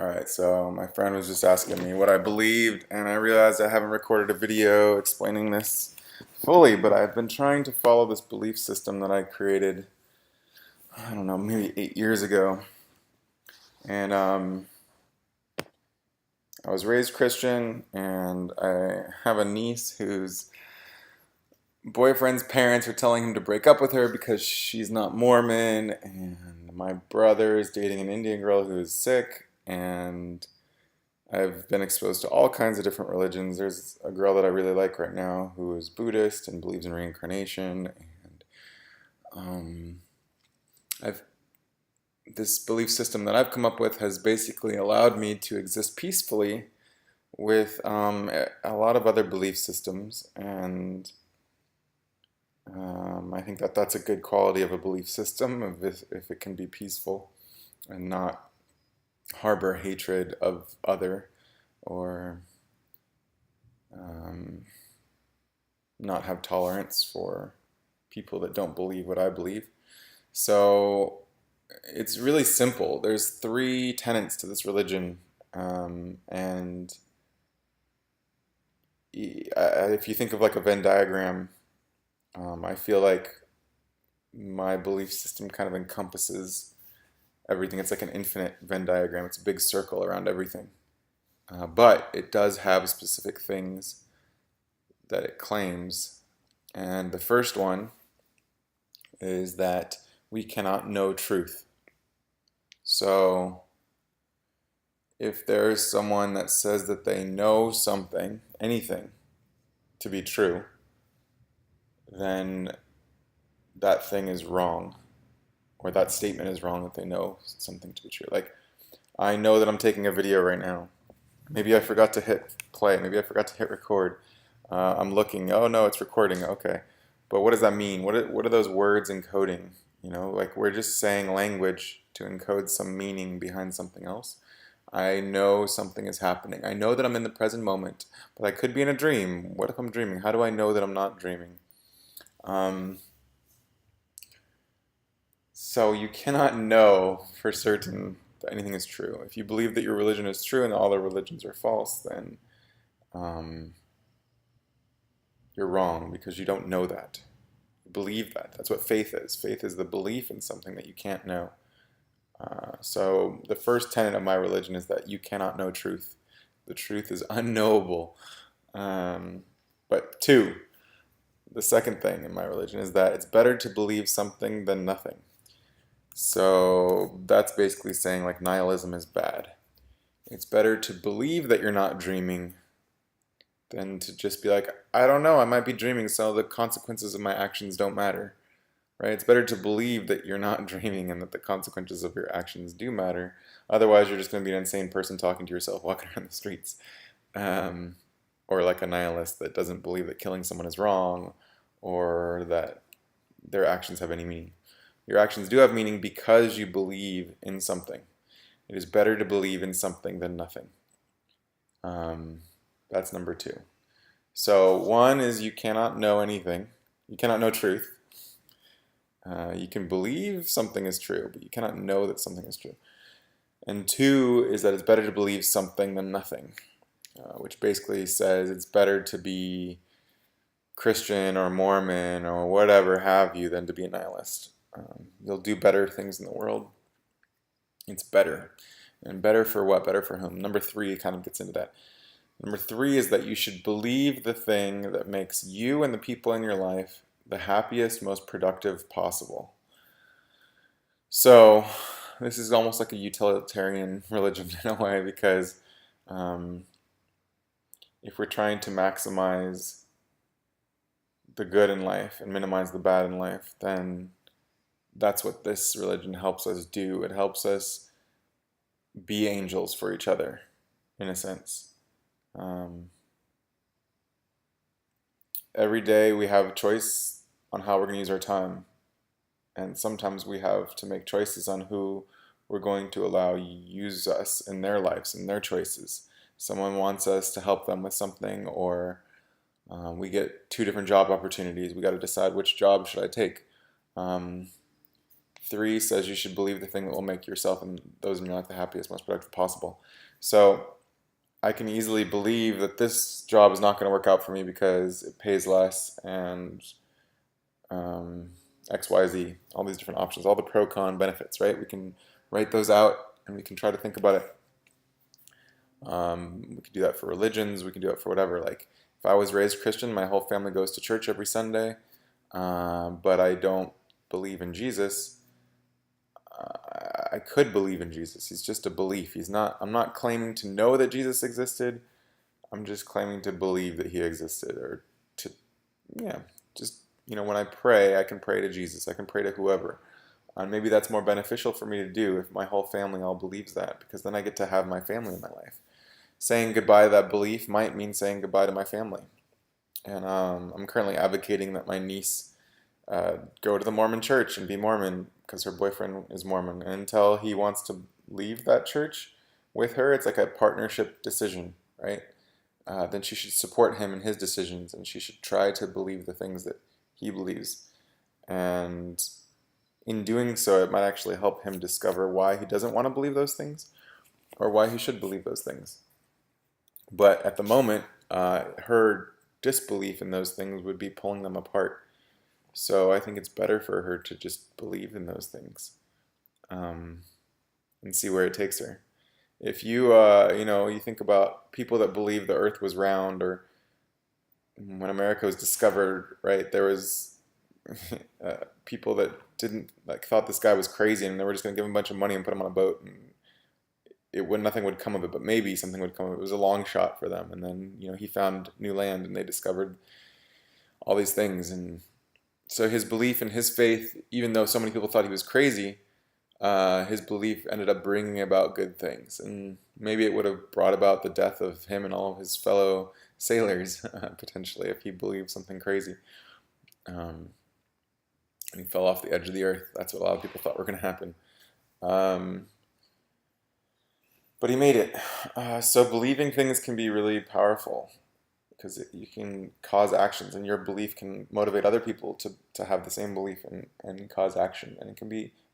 Alright, so my friend was just asking me what I believed, and I realized I haven't recorded a video explaining this fully, but I've been trying to follow this belief system that I created, I don't know, maybe 8 years ago. And I was raised Christian, and I have a niece whose boyfriend's parents are telling him to break up with her because she's not Mormon, and my brother is dating an Indian girl who is sick, and I've been exposed to all kinds of different religions. There's a girl that I really like right now who is Buddhist and believes in reincarnation, and um, I've this belief system that I've come up with has basically allowed me to exist peacefully with a lot of other belief systems, and I think that that's a good quality of a belief system, if it can be peaceful and not harbor hatred of other, or um, not have tolerance for people that don't believe what I believe. So it's really simple. There's three tenets to this religion, and if you think of like a Venn diagram, I feel like my belief system kind of encompasses everything. It's like an infinite Venn diagram. It's a big circle around everything. But it does have specific things that it claims. And the first one is that we cannot know truth. So if there's someone that says that they know something, anything, to be true, then that thing is wrong, or that statement is wrong that they know something to be true. Like, I know that I'm taking a video right now. Maybe I forgot to hit play. Maybe I forgot to hit record. I'm looking. Oh no, it's recording. Okay. But what does that mean? What are those words encoding? Like we're just saying language to encode some meaning behind something else. I know something is happening. I know that I'm in the present moment, but I could be in a dream. What if I'm dreaming? How do I know that I'm not dreaming? Um, so you cannot know for certain that anything is true. If you believe that your religion is true and all other religions are false, then um, you're wrong because you don't know that. You believe that. That's what faith is. Faith is the belief in something that you can't know. So the first tenet of my religion is that you cannot know truth. The truth is unknowable. Um, but two, the second thing in my religion is that it's better to believe something than nothing. So that's basically saying like nihilism is bad. It's better to believe that you're not dreaming than to just be like, I don't know, I might be dreaming, so the consequences of my actions don't matter. Right? It's better to believe that you're not dreaming and that the consequences of your actions do matter. Otherwise, you're just going to be an insane person talking to yourself walking around the streets. Um, or like a nihilist that doesn't believe that killing someone is wrong or that their actions have any meaning. Your actions do have meaning because you believe in something. It is better to believe in something than nothing. Um, that's number two. So, one is you cannot know anything, you cannot know truth. You can believe something is true, but you cannot know that something is true. And two is that it's better to believe something than nothing, which basically says it's better to be Christian or Mormon or whatever have you than to be a nihilist. You'll do better things in the world. It's better. And better for what? Better for whom? Number three kind of gets into that. Number three is that you should believe the thing that makes you and the people in your life the happiest, most productive possible. So, this is almost like a utilitarian religion in a way because um, if we're trying to maximize the good in life and minimize the bad in life, then that's what this religion helps us do. It helps us be angels for each other, in a sense. Um, every day we have a choice on how we're going to use our time. And sometimes we have to make choices on who we're going to allow use us in their lives and their choices. Someone wants us to help them with something, or we get two different job opportunities. We got to decide which job should I take. Um, 3 says you should believe the thing that will make yourself and those in your life the happiest, most productive possible. So I can easily believe that this job is not going to work out for me because it pays less and um, XYZ, all these different options, all the pro con benefits, right? We can write those out and we can try to think about it. We could do that for religions, we can do it for whatever. Like, if I was raised Christian, my whole family goes to church every Sunday, but I don't believe in Jesus. I could believe in Jesus. He's just a belief. I'm not claiming to know that Jesus existed. I'm just claiming to believe that he existed, or to, yeah, just, when I pray, I can pray to Jesus. I can pray to whoever. And maybe that's more beneficial for me to do if my whole family all believes that, because then I get to have my family in my life. Saying goodbye to that belief might mean saying goodbye to my family. And I'm currently advocating that my niece go to the Mormon church and be Mormon because her boyfriend is Mormon. And until he wants to leave that church with her, it's like a partnership decision, right? Then she should support him in his decisions, and she should try to believe the things that he believes. And in doing so, it might actually help him discover why he doesn't want to believe those things, or why he should believe those things. But at the moment, her disbelief in those things would be pulling them apart. So I think it's better for her to just believe in those things, and see where it takes her. If you think about people that believe the earth was round, or when America was discovered, right, there was people that didn't, like, thought this guy was crazy, and they were just going to give him a bunch of money and put him on a boat, and nothing would come of it, but maybe something would come of it. It was a long shot for them. And then, he found new land, and they discovered all these things. And so his belief and his faith, even though so many people thought he was crazy, his belief ended up bringing about good things. And maybe it would have brought about the death of him and all of his fellow sailors, potentially, if he believed something crazy. And he fell off the edge of the earth. That's what a lot of people thought were going to happen. But he made it. So believing things can be really powerful, because you can cause actions, and your belief can motivate other people to have the same belief and cause action. And it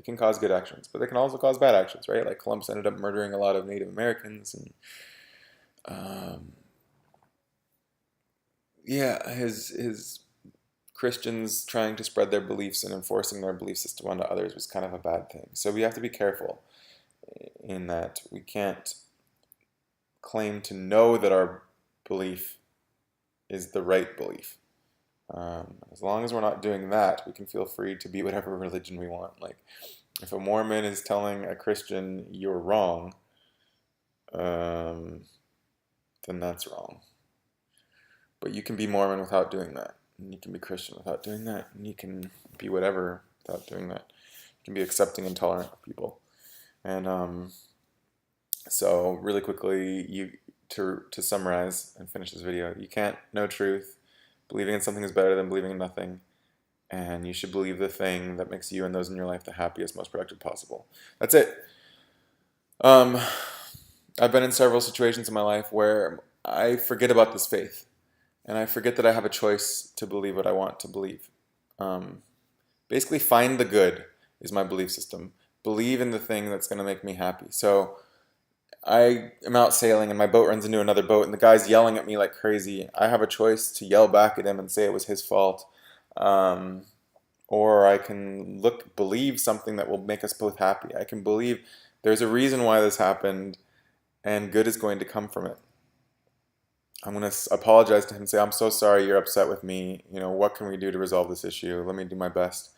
can cause good actions, but it can also cause bad actions, right? Like Columbus ended up murdering a lot of Native Americans, and his Christians trying to spread their beliefs and enforcing their belief system onto others was kind of a bad thing. So we have to be careful in that we can't claim to know that our belief is the right belief. As long as we're not doing that, we can feel free to be whatever religion we want. Like, if a Mormon is telling a Christian you're wrong, then that's wrong. But you can be Mormon without doing that, and you can be Christian without doing that, and you can be whatever without doing that. You can be accepting and tolerant of people. And so really quickly, to summarize and finish this video, you can't know truth. Believing in something is better than believing in nothing. And you should believe the thing that makes you and those in your life the happiest, most productive possible. That's it. I've been in several situations in my life where I forget about this faith. And I forget that I have a choice to believe what I want to believe. Basically, find the good is my belief system. Believe in the thing that's going to make me happy. So I am out sailing, and my boat runs into another boat, and the guy's yelling at me like crazy. I have a choice to yell back at him and say it was his fault. Or I can believe something that will make us both happy. I can believe there's a reason why this happened, and good is going to come from it. I'm going to apologize to him and say, I'm so sorry you're upset with me. What can we do to resolve this issue? Let me do my best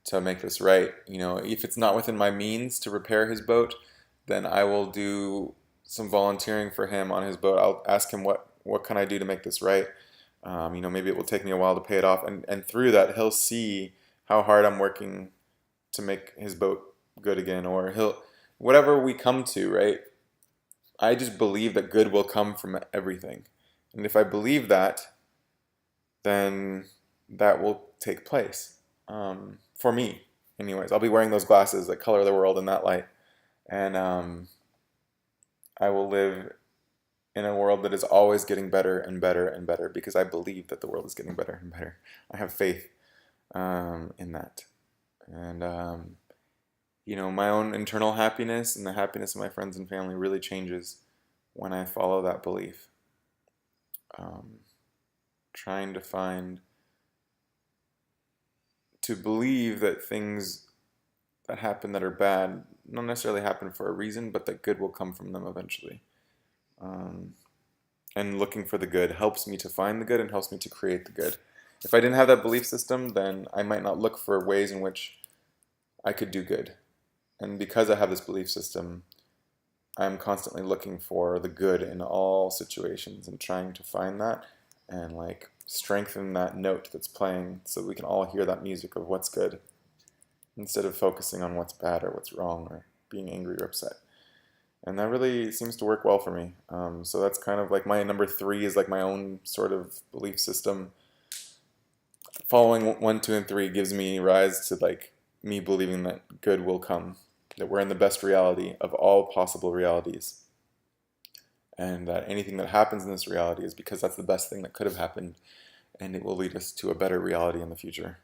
to make this right. If it's not within my means to repair his boat, then I will do some volunteering for him on his boat. I'll ask him what can I do to make this right. Maybe it will take me a while to pay it off, and through that he'll see how hard I'm working to make his boat good again, or whatever we come to, right? I just believe that good will come from everything. And if I believe that, then that will take place. For me, anyways. I'll be wearing those glasses that color the world in that light. And I will live in a world that is always getting better and better and better, because I believe that the world is getting better and better. I have faith in that. And my own internal happiness and the happiness of my friends and family really changes when I follow that belief. Um, Trying to believe that things that happen that are bad not necessarily happen for a reason, but that good will come from them eventually. Um, and looking for the good helps me to find the good and helps me to create the good. If I didn't have that belief system, then I might not look for ways in which I could do good. And because I have this belief system, I'm constantly looking for the good in all situations and trying to find that and like strengthen that note that's playing so we can all hear that music of what's good instead of focusing on what's bad or what's wrong or being angry or upset. And that really seems to work well for me. So that's kind of like my number three is like my own sort of belief system. Following one, two, and three gives me rise to like me believing that good will come, that we're in the best reality of all possible realities, and that anything that happens in this reality is because that's the best thing that could have happened, and it will lead us to a better reality in the future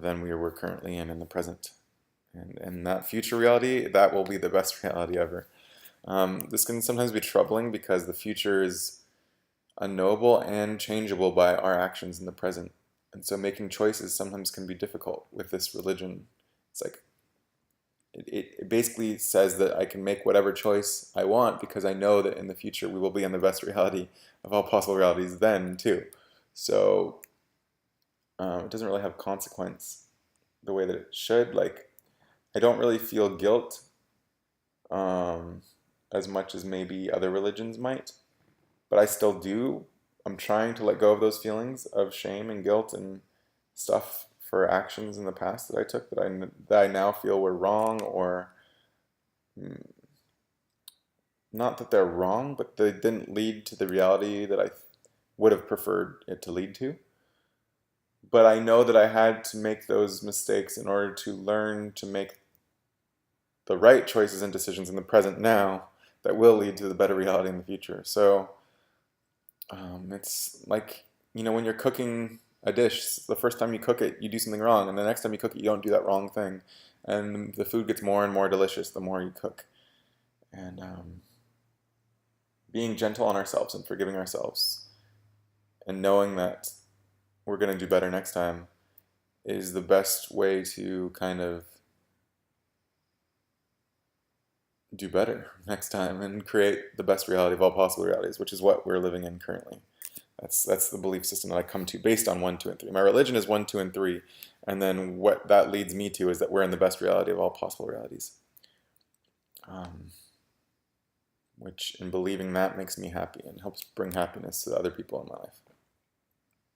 than we were currently in the present. And that future reality, that will be the best reality ever. This can sometimes be troubling because the future is unknowable and changeable by our actions in the present. And so making choices sometimes can be difficult with this religion. It's like, it basically says that I can make whatever choice I want because I know that in the future we will be in the best reality of all possible realities then too. So it doesn't really have consequence the way that it should. Like, I don't really feel guilt um, as much as maybe other religions might, but I still do. I'm trying to let go of those feelings of shame and guilt and stuff for actions in the past that I took that I now feel were wrong, or mm, not that they're wrong, but they didn't lead to the reality that I would have preferred it to lead to. But I know that I had to make those mistakes in order to learn to make the right choices and decisions in the present now that will lead to the better reality in the future. So it's like, when you're cooking a dish, the first time you cook it, you do something wrong, and the next time you cook it, you don't do that wrong thing. And the food gets more and more delicious the more you cook. And being gentle on ourselves and forgiving ourselves and knowing that we're going to do better next time is the best way to kind of do better next time and create the best reality of all possible realities, which is what we're living in currently. That's the belief system that I come to based on 1, 2, and 3. My religion is 1, 2, and 3, and then what that leads me to is that we're in the best reality of all possible realities. Which, in believing that, makes me happy and helps bring happiness to other people in my life.